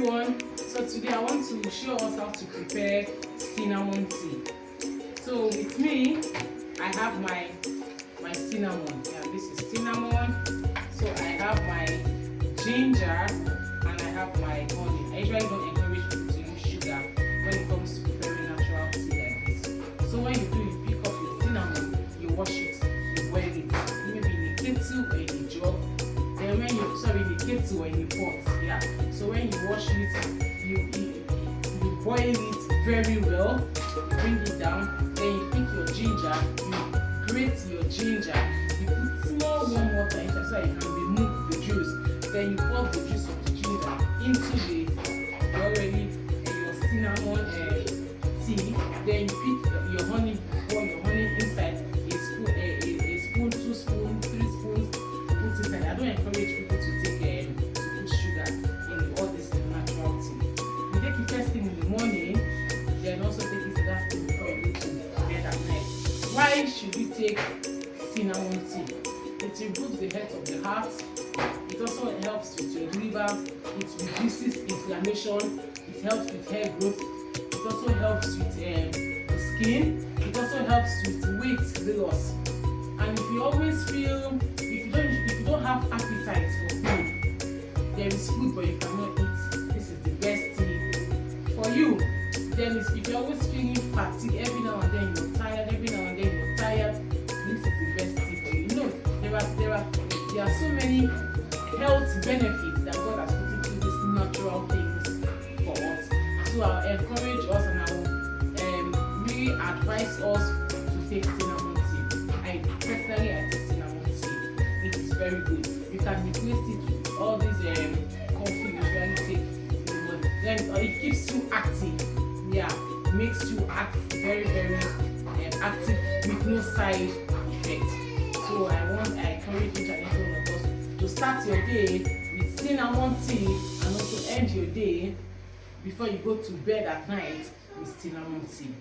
everyone. So today I want to show us how to prepare cinnamon tea. So with me, I have my cinnamon. Yeah, this is cinnamon. So I have my ginger and I have my honey. I usually don't encourage people to use sugar when it comes to preparing natural tea like this. So when you do, you pick up your cinnamon, you wash it, you boil it, maybe in a kettle or in a jug. Then when you in a kettle or in a pot, yeah. So when you wash it, you boil it very well, bring it down, then you pick your ginger, you grate your ginger, you put small warm water inside so that you can remove the juice. Then you pour the juice of the ginger into your cinnamon tea. Then you pick your honey, pour your honey inside, a spoon, 2 spoons, 3 spoons, put inside. I don't encourage people to take to put sugar in all this natural tea. You take it first thing in the morning, then also take it last thing before you go to bed at night. Why should we take cinnamon tea? It improves the health of the heart. It also helps with your liver. It reduces inflammation. It helps with hair growth. It also helps with the skin. It also helps with weight loss. And if you always feel, if you don't have appetite for food, there is food but you cannot eat, this is the best tea for you. Then if you're always feeling fatigued, every now and then you're tired, this is the best tea for you. You know, there are so many health benefits that God has put into these natural things for us. So I'll encourage us and I'll really advise us to take cinnamon tea. I take cinnamon tea. It is very good. You can replace it with all these coffee you usually take in the morning. Then it keeps you active. Yeah, it makes you act very, very active with no side effect. So I encourage each and every one of us to start your day with cinnamon tea and also end your day before you go to bed at night with cinnamon tea.